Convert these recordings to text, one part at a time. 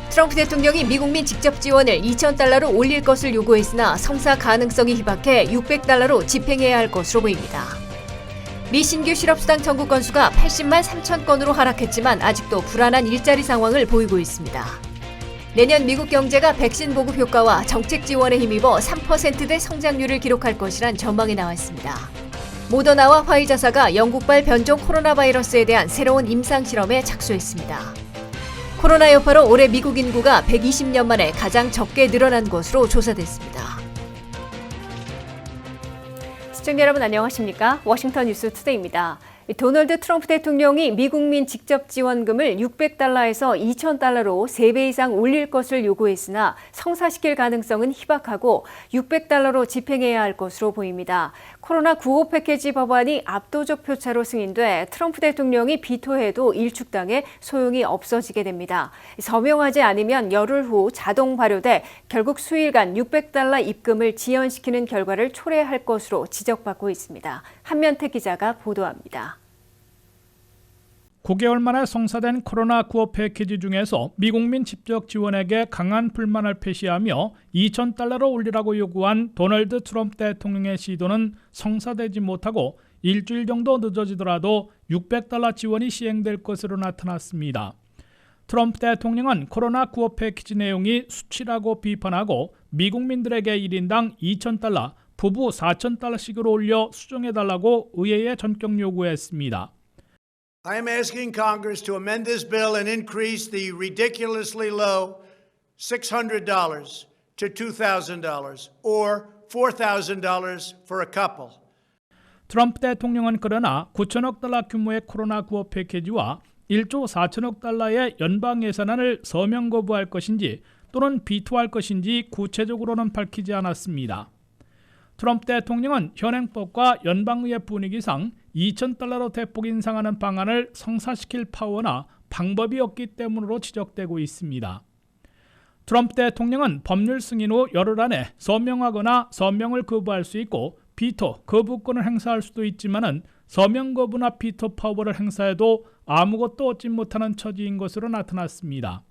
트럼프 대통령이 미국민 직접 지원을 2,000달러로 올릴 것을 요구했으나 성사 가능성이 희박해 600달러로 집행해야 할 것으로 보입니다. 미 신규 실업수당 청구 건수가 80만 3천 건으로 하락했지만 아직도 불안한 일자리 상황을 보이고 있습니다. 내년 미국 경제가 백신 보급 효과와 정책 지원에 힘입어 3%대 성장률을 기록할 것이란 전망이 나왔습니다. 모더나와 화이자사가 영국발 변종 코로나 바이러스에 대한 새로운 임상 실험에 착수했습니다. 코로나 여파로 올해 미국 인구가 120년 만에 가장 적게 늘어난 것으로 조사됐습니다. 시청자 여러분 안녕하십니까? 워싱턴 뉴스 투데이입니다. 도널드 트럼프 대통령이 미국민 직접 지원금을 600달러에서 2,000달러로 3배 이상 올릴 것을 요구했으나 성사시킬 가능성은 희박하고 600달러로 집행해야 할 것으로 보입니다. 코로나 구호 패키지 법안이 압도적 표차로 승인돼 트럼프 대통령이 비토해도 일축당에 소용이 없어지게 됩니다. 서명하지 않으면 열흘 후 자동 발효돼 결국 수일간 600달러 입금을 지연시키는 결과를 초래할 것으로 지적받고 있습니다. 한면태 기자가 보도합니다. 9개월 만에 성사된 코로나 구호 패키지 중에서 미국민 직접 지원에게 강한 불만을 표시하며 2,000달러로 올리라고 요구한 도널드 트럼프 대통령의 시도는 성사되지 못하고 일주일 정도 늦어지더라도 600달러 지원이 시행될 것으로 나타났습니다. 트럼프 대통령은 코로나 구호 패키지 내용이 수치라고 비판하고 미국민들에게 1인당 2,000달러, 부부 4,000달러씩으로 올려 수정해달라고 의회에 전격 요구했습니다. I am asking Congress to amend this bill and increase the ridiculously low $600 to $2,000 or $4,000 for a couple. 트럼프 대통령은 그러나 9천억 달러 규모의 코로나 구호 패키지와 1조 4천억 달러의 연방 예산안을 서명 거부할 것인지 또는 비토할 것인지 구체적으로는 밝히지 않았습니다. 트럼프 대통령은 현행법과 연방의회 분위기상 2,000달러로 대폭 인상하는 방안을 성사시킬 파워나 방법이 없기 때문으로 지적되고 있습니다. 트럼프 대통령은 법률 승인 후 열흘 안에 서명하거나 서명을 거부할 수 있고 비토, 거부권을 행사할 수도 있지만은 서명 거부나 비토 파워를 행사해도 아무것도 얻지 못하는 처지인 것으로 나타났습니다.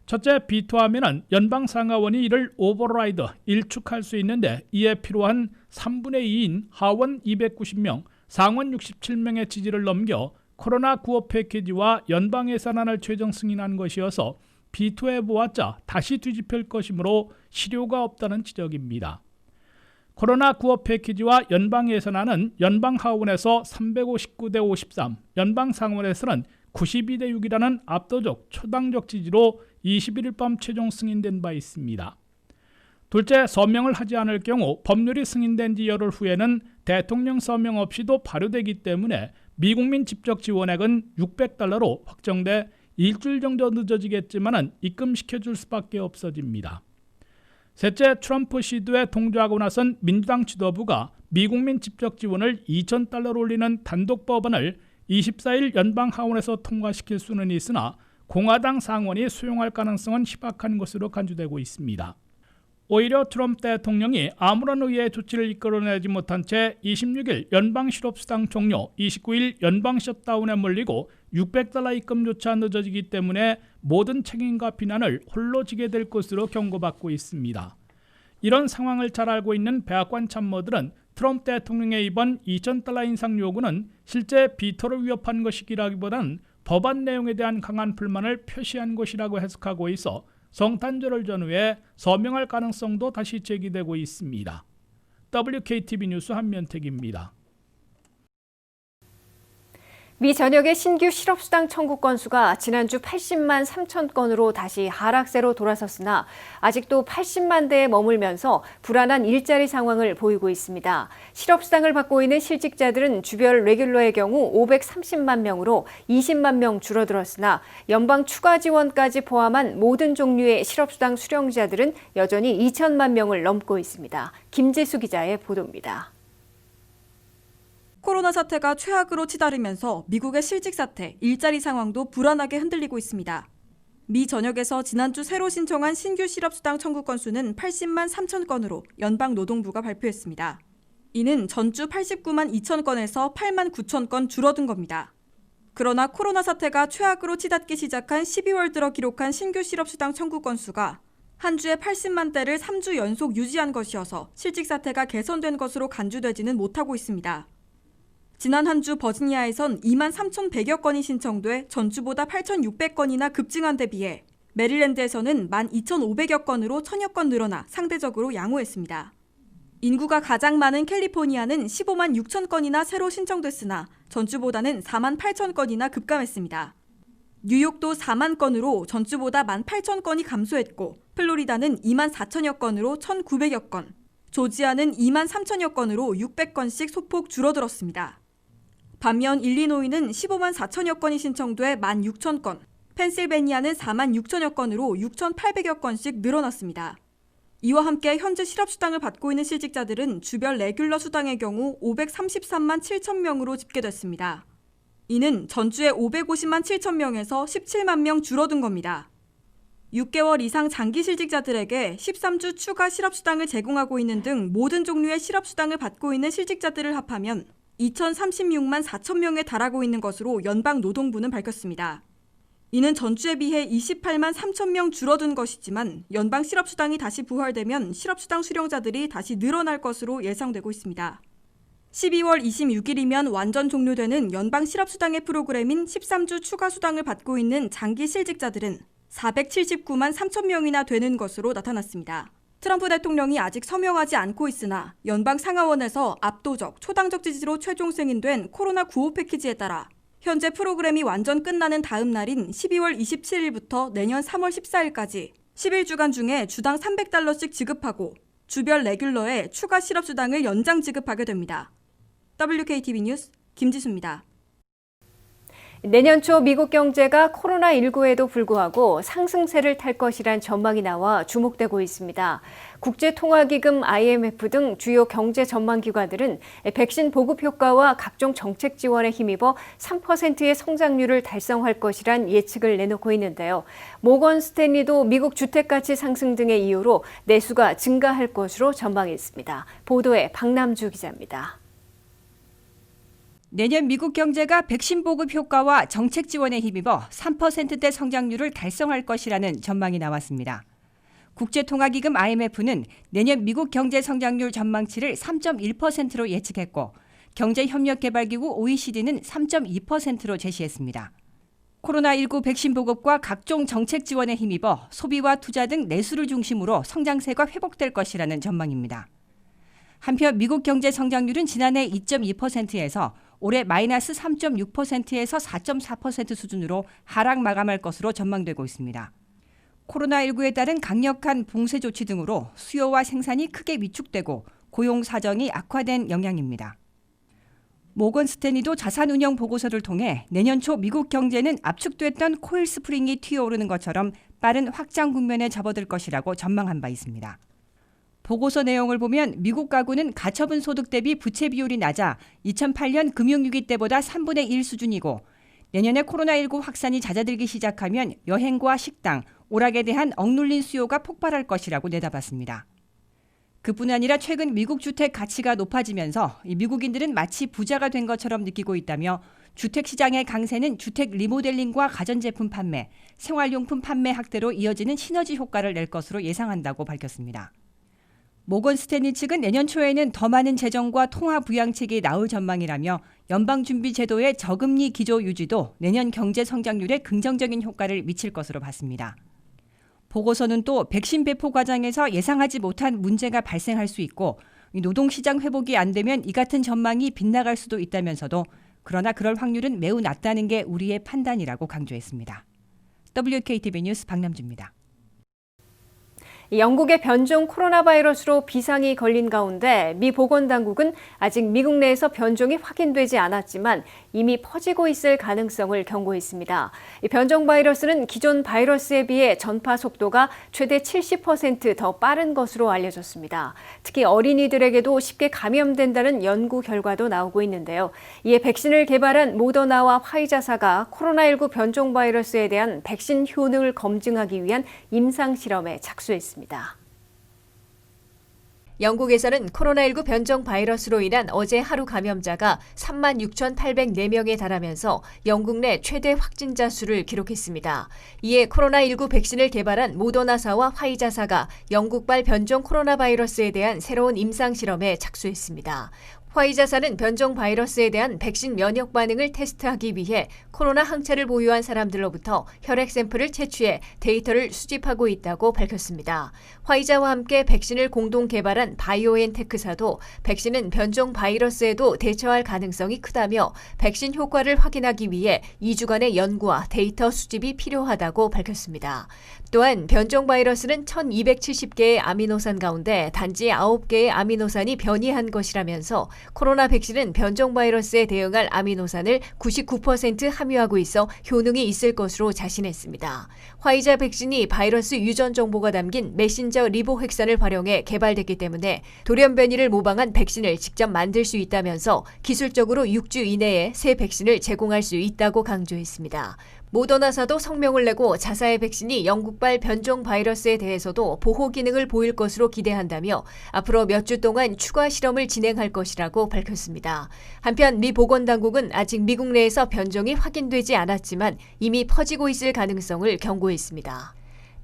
첫째, 비토하면은 연방 상하원이 이를 오버라이드, 일축할 수 있는데 이에 필요한 3분의 2인 하원 290명, 상원 67명의 지지를 넘겨 코로나 구호 패키지와 연방 예산안을 최종 승인한 것이어서 비토해보았자 다시 뒤집힐 것이므로 실효가 없다는 지적입니다. 코로나 구호 패키지와 연방 예산안은 연방 하원에서 359대 53, 연방 상원에서는 92대 6이라는 압도적 초당적 지지로 21일 밤 최종 승인된 바 있습니다. 둘째, 서명을 하지 않을 경우 법률이 승인된 지 열흘 후에는 대통령 서명 없이도 발효되기 때문에 미국민 직접 지원액은 600달러로 확정돼 일주일 정도 늦어지겠지만 입금시켜줄 수밖에 없어집니다. 셋째, 트럼프 시도에 동조하고 나선 민주당 지도부가 미국민 직접 지원을 2,000달러로 올리는 단독 법안을 24일 연방 하원에서 통과시킬 수는 있으나 공화당 상원이 수용할 가능성은 희박한 것으로 간주되고 있습니다. 오히려 트럼프 대통령이 아무런 의외의 조치를 이끌어내지 못한 채 26일 연방 실업수당 종료, 29일 연방 셧다운에 몰리고 600달러 입금조차 늦어지기 때문에 모든 책임과 비난을 홀로 지게 될 것으로 경고받고 있습니다. 이런 상황을 잘 알고 있는 백악관 참모들은 트럼프 대통령의 이번 2,000달러 인상 요구는 실제 비토를 위협한 것이기라기보다는 법안 내용에 대한 강한 불만을 표시한 것이라고 해석하고 있어 성탄절을 전후에 서명할 가능성도 다시 제기되고 있습니다. WKTV 뉴스 한면택입니다. 미 전역의 신규 실업수당 청구 건수가 지난주 80만 3천 건으로 다시 하락세로 돌아섰으나 아직도 80만 대에 머물면서 불안한 일자리 상황을 보이고 있습니다. 실업수당을 받고 있는 실직자들은 주별 레귤러의 경우 530만 명으로 20만 명 줄어들었으나 연방 추가 지원까지 포함한 모든 종류의 실업수당 수령자들은 여전히 2천만 명을 넘고 있습니다. 김재수 기자의 보도입니다. 코로나 사태가 최악으로 치달으면서 미국의 실직 사태, 일자리 상황도 불안하게 흔들리고 있습니다. 미 전역에서 지난주 새로 신청한 신규 실업수당 청구 건수는 80만 3천 건으로 연방 노동부가 발표했습니다. 이는 전주 89만 2천 건에서 8만 9천 건 줄어든 겁니다. 그러나 코로나 사태가 최악으로 치닫기 시작한 12월 들어 기록한 신규 실업수당 청구 건수가 한 주에 80만 대를 3주 연속 유지한 것이어서 실직 사태가 개선된 것으로 간주되지는 못하고 있습니다. 지난 한 주 버지니아에선 2만 3,100여 건이 신청돼 전주보다 8,600건이나 급증한 데 비해 메릴랜드에서는 12,500여 건으로 1,000여 건 늘어나 상대적으로 양호했습니다. 인구가 가장 많은 캘리포니아는 15만 6천 건이나 새로 신청됐으나 전주보다는 4만 8천 건이나 급감했습니다. 뉴욕도 4만 건으로 전주보다 1만 8천 건이 감소했고 플로리다는 2만 4천여 건으로 1,900여 건, 조지아는 2만 3천여 건으로 600건씩 소폭 줄어들었습니다. 반면 일리노이는 15만 4천여 건이 신청돼 1만 6천 건, 펜실베니아는 4만 6천여 건으로 6,800여 건씩 늘어났습니다. 이와 함께 현재 실업수당을 받고 있는 실직자들은 주별 레귤러 수당의 경우 533만 7천 명으로 집계됐습니다. 이는 전주에 550만 7천 명에서 17만 명 줄어든 겁니다. 6개월 이상 장기 실직자들에게 13주 추가 실업수당을 제공하고 있는 등 모든 종류의 실업수당을 받고 있는 실직자들을 합하면 2,036만 4천 명에 달하고 있는 것으로 연방노동부는 밝혔습니다. 이는 전주에 비해 28만 3천 명 줄어든 것이지만 연방 실업수당이 다시 부활되면 실업수당 수령자들이 다시 늘어날 것으로 예상되고 있습니다. 12월 26일이면 완전 종료되는 연방 실업수당의 프로그램인 13주 추가 수당을 받고 있는 장기 실직자들은 479만 3천 명이나 되는 것으로 나타났습니다. 트럼프 대통령이 아직 서명하지 않고 있으나 연방 상하원에서 압도적 초당적 지지로 최종 승인된 코로나 구호 패키지에 따라 현재 프로그램이 완전 끝나는 다음 날인 12월 27일부터 내년 3월 14일까지 11주간 중에 주당 $300씩 지급하고 주별 레귤러에 추가 실업수당을 연장 지급하게 됩니다. WKTV 뉴스 김지수입니다. 내년 초 미국 경제가 코로나19에도 불구하고 상승세를 탈 것이란 전망이 나와 주목되고 있습니다. 국제통화기금 IMF 등 주요 경제 전망기관들은 백신 보급 효과와 각종 정책 지원에 힘입어 3%의 성장률을 달성할 것이란 예측을 내놓고 있는데요. 모건 스탠리도 미국 주택가치 상승 등의 이유로 내수가 증가할 것으로 전망했습니다. 보도에 박남주 기자입니다. 내년 미국 경제가 백신 보급 효과와 정책 지원에 힘입어 3%대 성장률을 달성할 것이라는 전망이 나왔습니다. 국제통화기금 IMF는 내년 미국 경제 성장률 전망치를 3.1%로 예측했고 경제협력개발기구 OECD는 3.2%로 제시했습니다. 코로나19 백신 보급과 각종 정책 지원에 힘입어 소비와 투자 등 내수를 중심으로 성장세가 회복될 것이라는 전망입니다. 한편 미국 경제 성장률은 지난해 2.2%에서 올해 마이너스 3.6%에서 4.4% 수준으로 하락 마감할 것으로 전망되고 있습니다. 코로나19에 따른 강력한 봉쇄 조치 등으로 수요와 생산이 크게 위축되고 고용 사정이 악화된 영향입니다. 모건 스탠리도 자산운용 보고서를 통해 내년 초 미국 경제는 압축됐던 코일 스프링이 튀어오르는 것처럼 빠른 확장 국면에 접어들 것이라고 전망한 바 있습니다. 보고서 내용을 보면 미국 가구는 가처분 소득 대비 부채 비율이 낮아 2008년 금융위기 때보다 3분의 1 수준이고 내년에 코로나19 확산이 잦아들기 시작하면 여행과 식당, 오락에 대한 억눌린 수요가 폭발할 것이라고 내다봤습니다. 그뿐 아니라 최근 미국 주택 가치가 높아지면서 미국인들은 마치 부자가 된 것처럼 느끼고 있다며 주택시장의 강세는 주택 리모델링과 가전제품 판매, 생활용품 판매 확대로 이어지는 시너지 효과를 낼 것으로 예상한다고 밝혔습니다. 모건 스탠리 측은 내년 초에는 더 많은 재정과 통화 부양책이 나올 전망이라며 연방준비제도의 저금리 기조 유지도 내년 경제 성장률에 긍정적인 효과를 미칠 것으로 봤습니다. 보고서는 또 백신 배포 과정에서 예상하지 못한 문제가 발생할 수 있고 노동시장 회복이 안 되면 이 같은 전망이 빗나갈 수도 있다면서도 그러나 그럴 확률은 매우 낮다는 게 우리의 판단이라고 강조했습니다. WKTV 뉴스 박남주입니다. 영국의 변종 코로나 바이러스로 비상이 걸린 가운데 미 보건당국은 아직 미국 내에서 변종이 확인되지 않았지만 이미 퍼지고 있을 가능성을 경고했습니다. 이 변종 바이러스는 기존 바이러스에 비해 전파 속도가 최대 70% 더 빠른 것으로 알려졌습니다. 특히 어린이들에게도 쉽게 감염된다는 연구 결과도 나오고 있는데요. 이에 백신을 개발한 모더나와 화이자사가 코로나19 변종 바이러스에 대한 백신 효능을 검증하기 위한 임상 실험에 착수했습니다. 영국에서는 코로나19 변종 바이러스로 인한 어제 하루 감염자가 36,804명에 달하면서 영국 내 최대 확진자 수를 기록했습니다. 이에 코로나19 백신을 개발한 모더나사와 화이자사가 영국발 변종 코로나 바이러스에 대한 새로운 임상 실험에 착수했습니다. 화이자사는 변종 바이러스에 대한 백신 면역 반응을 테스트하기 위해 코로나 항체를 보유한 사람들로부터 혈액 샘플을 채취해 데이터를 수집하고 있다고 밝혔습니다. 화이자와 함께 백신을 공동 개발한 바이오엔테크사도 백신은 변종 바이러스에도 대처할 가능성이 크다며 백신 효과를 확인하기 위해 2주간의 연구와 데이터 수집이 필요하다고 밝혔습니다. 또한 변종 바이러스는 1270개의 아미노산 가운데 단지 9개의 아미노산이 변이한 것이라면서 코로나 백신은 변종 바이러스에 대응할 아미노산을 99% 함유하고 있어 효능이 있을 것으로 자신했습니다. 화이자 백신이 바이러스 유전 정보가 담긴 메신저 리보핵산을 활용해 개발됐기 때문에 돌연 변이를 모방한 백신을 직접 만들 수 있다면서 기술적으로 6주 이내에 새 백신을 제공할 수 있다고 강조했습니다. 모더나사도 성명을 내고 자사의 백신이 영국발 변종 바이러스에 대해서도 보호 기능을 보일 것으로 기대한다며 앞으로 몇 주 동안 추가 실험을 진행할 것이라고 밝혔습니다. 한편 미 보건당국은 아직 미국 내에서 변종이 확인되지 않았지만 이미 퍼지고 있을 가능성을 경고했습니다.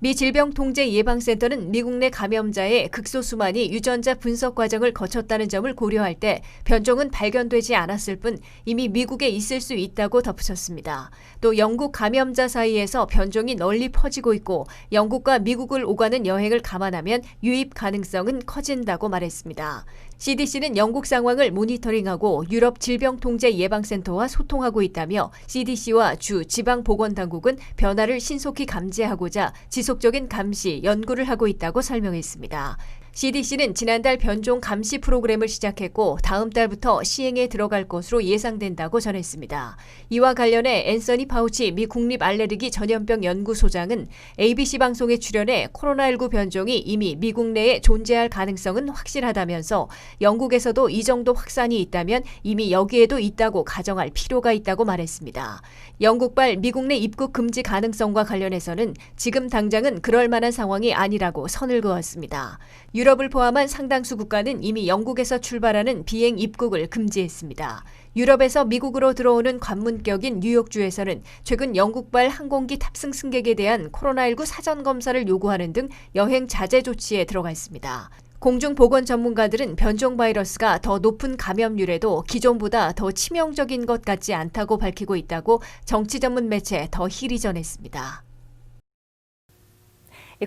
미 질병통제예방센터는 미국 내 감염자의 극소수만이 유전자 분석 과정을 거쳤다는 점을 고려할 때 변종은 발견되지 않았을 뿐 이미 미국에 있을 수 있다고 덧붙였습니다. 또 영국 감염자 사이에서 변종이 널리 퍼지고 있고 영국과 미국을 오가는 여행을 감안하면 유입 가능성은 커진다고 말했습니다. CDC는 영국 상황을 모니터링하고 유럽 질병통제예방센터와 소통하고 있다며 CDC와 주 지방보건당국은 변화를 신속히 감지하고자 지속적인 감시, 연구를 하고 있다고 설명했습니다. CDC는 지난달 변종 감시 프로그램을 시작했고 다음 달부터 시행에 들어갈 것으로 예상된다고 전했습니다. 이와 관련해 앤서니 파우치 미 국립알레르기 전염병 연구소장은 ABC 방송에 출연해 코로나19 변종이 이미 미국 내에 존재할 가능성은 확실하다면서 영국에서도 이 정도 확산이 있다면 이미 여기에도 있다고 가정할 필요가 있다고 말했습니다. 영국발 미국 내 입국 금지 가능성과 관련해서는 지금 당장은 그럴 만한 상황이 아니라고 선을 그었습니다. 유럽을 포함한 상당수 국가는 이미 영국에서 출발하는 비행 입국을 금지했습니다. 유럽에서 미국으로 들어오는 관문격인 뉴욕주에서는 최근 영국발 항공기 탑승 승객에 대한 코로나19 사전 검사를 요구하는 등 여행 자제 조치에 들어가 있습니다. 공중보건 전문가들은 변종 바이러스가 더 높은 감염률에도 기존보다 더 치명적인 것 같지 않다고 밝히고 있다고 정치 전문 매체 더 힐이 전했습니다.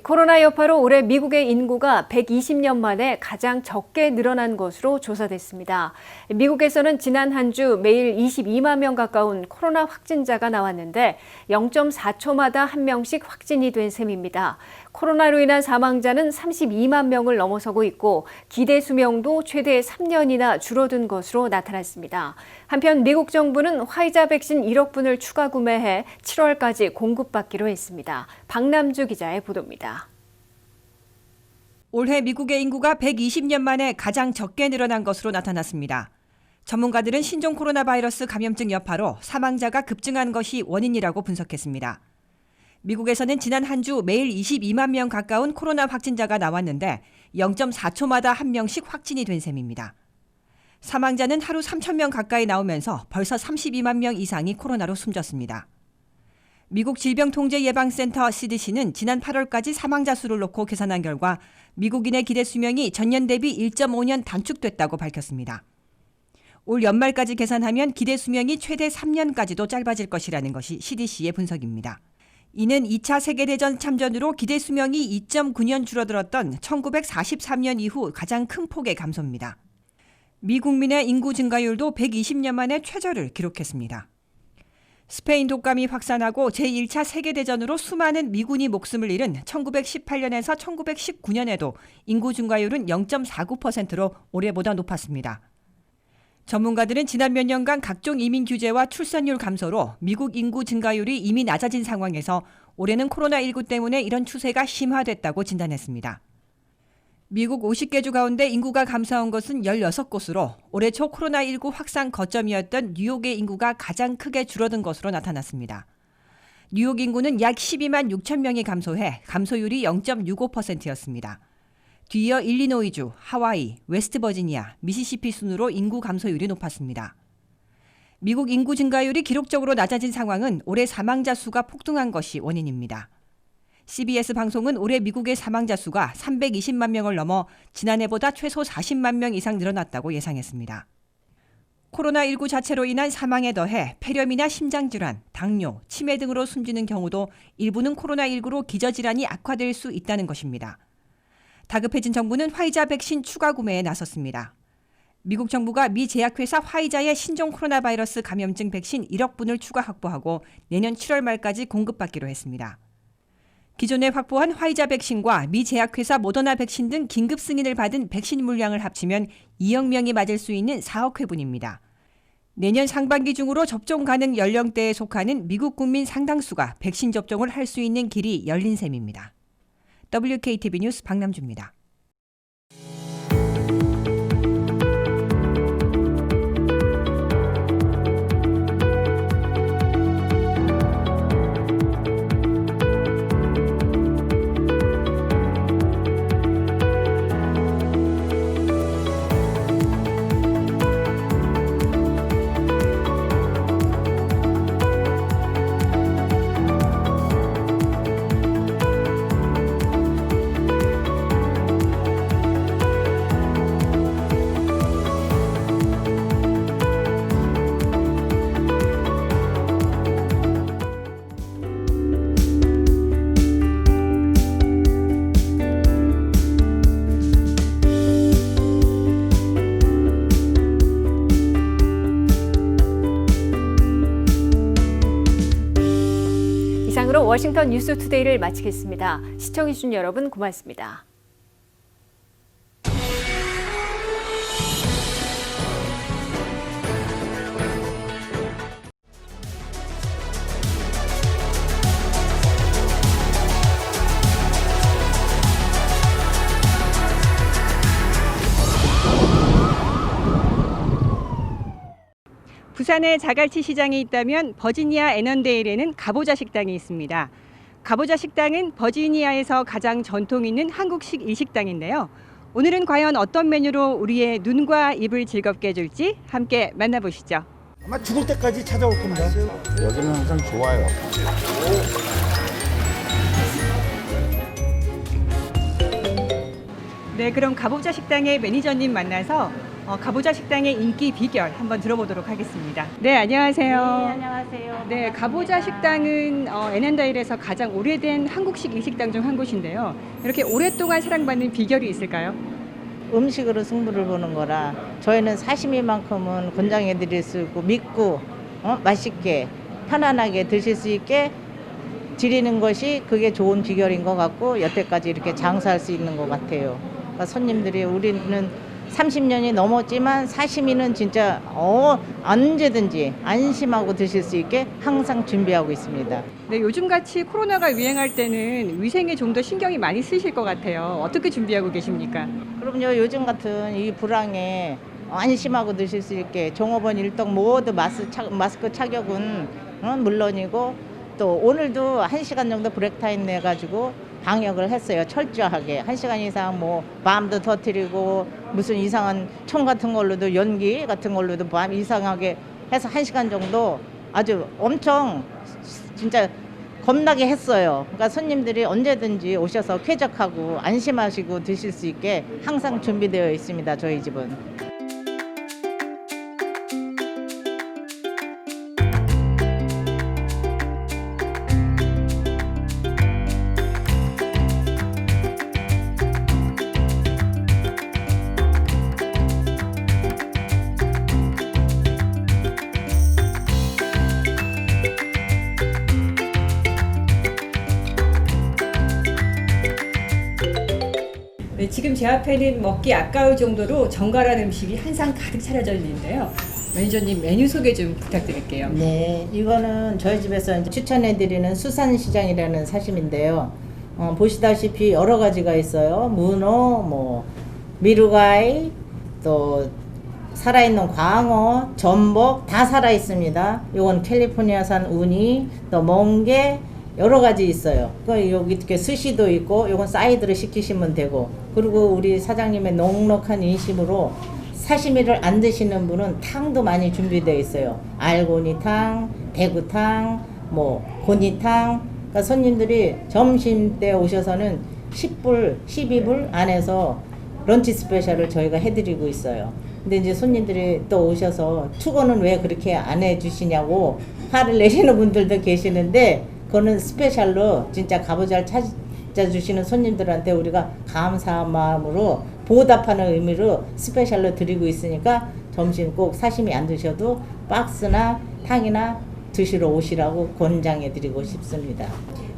코로나 여파로 올해 미국의 인구가 120년 만에 가장 적게 늘어난 것으로 조사됐습니다. 미국에서는 지난 한 주 매일 22만 명 가까운 코로나 확진자가 나왔는데 0.4초마다 한 명씩 확진이 된 셈입니다. 코로나로 인한 사망자는 32만 명을 넘어서고 있고 기대 수명도 최대 3년이나 줄어든 것으로 나타났습니다. 한편 미국 정부는 화이자 백신 1억 분을 추가 구매해 7월까지 공급받기로 했습니다. 박남주 기자의 보도입니다. 올해 미국의 인구가 120년 만에 가장 적게 늘어난 것으로 나타났습니다. 전문가들은 신종 코로나 바이러스 감염증 여파로 사망자가 급증한 것이 원인이라고 분석했습니다. 미국에서는 지난 한 주 매일 22만 명 가까운 코로나 확진자가 나왔는데 0.4초마다 한 명씩 확진이 된 셈입니다. 사망자는 하루 3,000명 가까이 나오면서 벌써 32만 명 이상이 코로나로 숨졌습니다. 미국 질병통제예방센터 CDC는 지난 8월까지 사망자 수를 놓고 계산한 결과 미국인의 기대 수명이 전년 대비 1.5년 단축됐다고 밝혔습니다. 올 연말까지 계산하면 기대 수명이 최대 3년까지도 짧아질 것이라는 것이 CDC의 분석입니다. 이는 2차 세계대전 참전으로 기대 수명이 2.9년 줄어들었던 1943년 이후 가장 큰 폭의 감소입니다. 미 국민의 인구 증가율도 120년 만에 최저를 기록했습니다. 스페인 독감이 확산하고 제1차 세계대전으로 수많은 미군이 목숨을 잃은 1918년에서 1919년에도 인구 증가율은 0.49%로 올해보다 높았습니다. 전문가들은 지난 몇 년간 각종 이민 규제와 출산율 감소로 미국 인구 증가율이 이미 낮아진 상황에서 올해는 코로나19 때문에 이런 추세가 심화됐다고 진단했습니다. 미국 50개 주 가운데 인구가 감소한 것은 16곳으로 올해 초 코로나19 확산 거점이었던 뉴욕의 인구가 가장 크게 줄어든 것으로 나타났습니다. 뉴욕 인구는 약 12만 6천 명이 감소해 감소율이 0.65%였습니다. 뒤이어 일리노이주, 하와이, 웨스트버지니아, 미시시피 순으로 인구 감소율이 높았습니다. 미국 인구 증가율이 기록적으로 낮아진 상황은 올해 사망자 수가 폭등한 것이 원인입니다. CBS 방송은 올해 미국의 사망자 수가 320만 명을 넘어 지난해보다 최소 40만 명 이상 늘어났다고 예상했습니다. 코로나19 자체로 인한 사망에 더해 폐렴이나 심장질환, 당뇨, 치매 등으로 숨지는 경우도 일부는 코로나19로 기저질환이 악화될 수 있다는 것입니다. 다급해진 정부는 화이자 백신 추가 구매에 나섰습니다. 미국 정부가 미 제약회사 화이자의 신종 코로나 바이러스 감염증 백신 1억 분을 추가 확보하고 내년 7월 말까지 공급받기로 했습니다. 기존에 확보한 화이자 백신과 미 제약회사 모더나 백신 등 긴급 승인을 받은 백신 물량을 합치면 2억 명이 맞을 수 있는 4억 회분입니다. 내년 상반기 중으로 접종 가능 연령대에 속하는 미국 국민 상당수가 백신 접종을 할 수 있는 길이 열린 셈입니다. WKTV 뉴스 박남주입니다. 이상으로 워싱턴 뉴스투데이를 마치겠습니다. 시청해주신 여러분 고맙습니다. 부산에 자갈치 시장이 있다면 버지니아 애넌데일에는 가보자 식당이 있습니다. 가보자 식당은 버지니아에서 가장 전통 있는 한국식 일식당인데요. 오늘은 과연 어떤 메뉴로 우리의 눈과 입을 즐겁게 해줄지 함께 만나보시죠. 아마 죽을 때까지 찾아올 겁니다. 여기는 항상 좋아요. 네, 그럼 가보자 식당의 매니저님 만나서 가보자 식당의 인기 비결 한번 들어보도록 하겠습니다. 네, 안녕하세요. 네, 안녕하세요. 네, 가보자 식당은 애난다일에서 가장 오래된 한국식 일식당 중 한 곳인데요. 이렇게 오랫동안 사랑받는 비결이 있을까요? 음식으로 승부를 보는 거라 저희는 사시미만큼은 권장해 드릴 수 있고 믿고 맛있게 편안하게 드실 수 있게 드리는 것이 그게 좋은 비결인 것 같고 여태까지 이렇게 장사할 수 있는 것 같아요. 그러니까 손님들이 우리는 30년이 넘었지만 사시미는 진짜 언제든지 안심하고 드실 수 있게 항상 준비하고 있습니다. 네, 요즘같이 코로나가 유행할 때는 위생에 좀 더 신경이 많이 쓰실 것 같아요. 어떻게 준비하고 계십니까? 그럼요, 요즘 같은 이 불황에 안심하고 드실 수 있게 종업원 일동 모두 마스크 착용은 물론이고 또 오늘도 1시간 정도 브레이크 타임 내가지고 방역을 했어요. 철저하게 1시간 이상 뭐 밤도 터뜨리고 무슨 이상한 총 같은 걸로도 연기 같은 걸로도 밤 이상하게 해서 1시간 정도 아주 엄청 진짜 겁나게 했어요. 그러니까 손님들이 언제든지 오셔서 쾌적하고 안심하시고 드실 수 있게 항상 준비되어 있습니다. 저희 집은. 네, 지금 제 앞에는 먹기 아까울 정도로 정갈한 음식이 한 상 가득 차려져 있는데요. 매니저님 메뉴 소개 좀 부탁드릴게요. 네, 이거는 저희 집에서 이제 추천해드리는 수산시장이라는 사심인데요. 보시다시피 여러 가지가 있어요. 문어, 뭐 미루가이, 또 살아있는 광어, 전복 다 살아있습니다. 이건 캘리포니아산 우니, 또 멍게, 여러 가지 있어요. 여기 이렇게 스시도 있고, 요건 사이드로 시키시면 되고, 그리고 우리 사장님의 넉넉한 인심으로 사시미를 안 드시는 분은 탕도 많이 준비되어 있어요. 알고니탕, 대구탕, 뭐 고니탕. 그러니까 손님들이 점심 때 오셔서는 10불, 12불 안에서 런치 스페셜을 저희가 해드리고 있어요. 근데 이제 손님들이 또 오셔서 투고는 왜 그렇게 안 해주시냐고 화를 내시는 분들도 계시는데, 그거는 스페셜로 진짜 값어치를 찾아주시는 손님들한테 우리가 감사한 마음으로 보답하는 의미로 스페셜로 드리고 있으니까 점심 꼭 사시미 안 드셔도 박스나 탕이나 드시러 오시라고 권장해 드리고 싶습니다.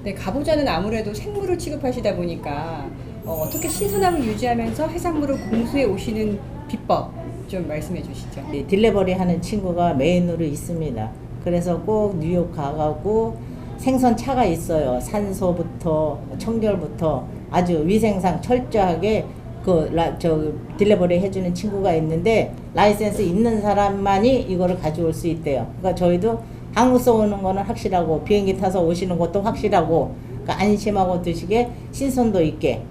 네, 가보자는 아무래도 생물을 취급하시다 보니까 어떻게 신선함을 유지하면서 해산물을 공수해 오시는 비법 좀 말씀해 주시죠. 딜리버리 하는 친구가 메인으로 있습니다. 그래서 꼭 뉴욕 가가고 생선차가 있어요. 산소부터 청결부터 아주 위생상 철저하게 딜리버리 해주는 친구가 있는데, 라이센스 있는 사람만이 이거를 가져올 수 있대요. 그러니까 저희도 한국서 오는 거는 확실하고 비행기 타서 오시는 것도 확실하고, 그러니까 안심하고 드시게 신선도 있게.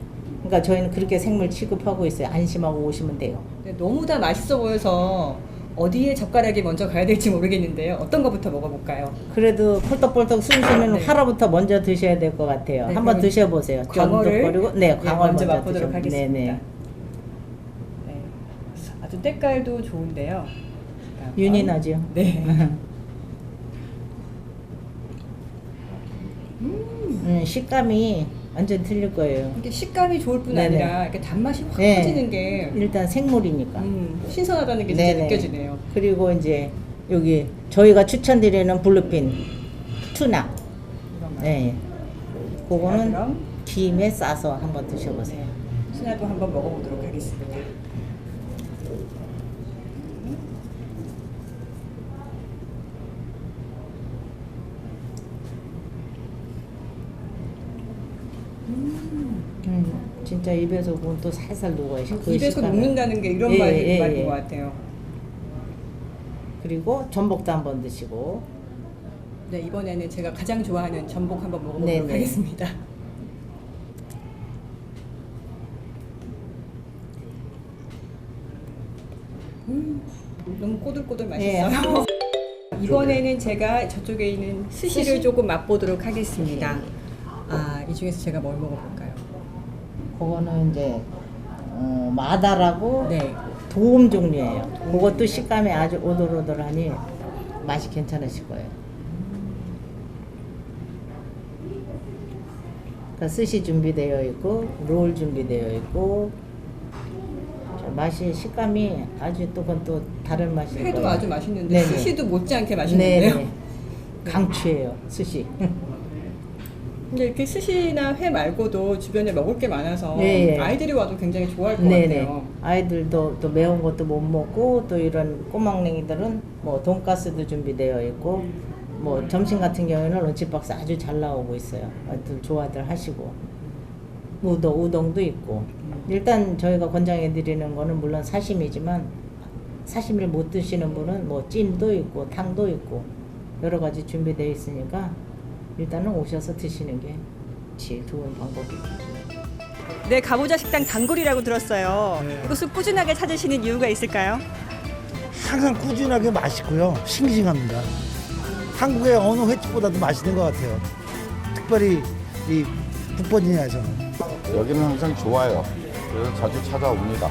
그러니까 저희는 그렇게 생물 취급하고 있어요. 안심하고 오시면 돼요. 네, 너무 다 맛있어 보여서 어디에 젓가락이 먼저 가야 될지 모르겠는데요. 어떤 거부터 먹어볼까요? 그래도 펄떡펄떡 숨쉬는 네. 화로부터 먼저 드셔야 될 것 같아요. 네, 한번 그럼 드셔보세요. 광어를 쫀득거리고, 네, 광어 먼저 먼저 맛보도록 하겠습니다. 네네. 네, 아주 때깔도 좋은데요. 윤이 나죠. 네. 식감이 완전 틀릴 거예요. 이게 식감이 좋을 뿐 네네. 아니라 이렇게 단맛이 확 네. 퍼지는 게 일단 생물이니까. 신선하다는 게 진짜 네네. 느껴지네요. 그리고 이제 여기 저희가 추천드리는 블루핀 투나. 네. 그거는 그럼 김에 싸서 한번 드셔보세요. 순화도 한번 먹어보도록 하겠습니다. 진짜 입에서 그건 또 살살 녹아요. 그 입에서 식감은. 녹는다는 게 이런 예, 맛인 예, 예. 것 같아요. 그리고 전복도 한번 드시고. 네, 이번에는 제가 가장 좋아하는 전복 한번 먹어보도록 네네. 하겠습니다. 너무 꼬들꼬들 맛있어요. 이번에는 제가 저쪽에 있는 스시를 조금 맛보도록 하겠습니다. 아, 이 중에서 제가 뭘 먹어볼까요? 그거는 이제 마다라고 네. 도움 종류예요. 그것도 식감이 아주 오돌오돌하니 맛이 괜찮으실 거예요. 그러니까 스시 준비되어 있고 롤 준비되어 있고, 맛이 식감이 아주 또 그건 또 다른 맛일 회도 거예요. 아주 맛있는데 네네. 스시도 못지않게 맛있는데요. 네네. 강추예요, 스시. 근데 이렇게 스시나 회 말고도 주변에 먹을 게 많아서 예, 예. 아이들이 와도 굉장히 좋아할 것 네네. 같아요. 아이들도 또 매운 것도 못 먹고, 또 이런 꼬막냉이들은 뭐 돈가스도 준비되어 있고, 뭐 점심 같은 경우에는 런치박스 아주 잘 나오고 있어요. 아이들 좋아들 하시고, 우동도 있고. 일단 저희가 권장해 드리는 거는 물론 사시미지만, 사시미를 못 드시는 분은 뭐 찜도 있고 탕도 있고 여러 가지 준비되어 있으니까 일단은 오셔서 드시는 게 제일 좋은 방법입니다. 네, 가보자 식당 단골이라고 들었어요. 이것을 꾸준하게 찾으시는 이유가 있을까요? 항상 꾸준하게 맛있고요. 싱싱합니다. 한국의 어느 횟집보다도 맛있는 것 같아요. 특별히 이 북버지니아에서는. 여기는 항상 좋아요. 그래서 자주 찾아옵니다.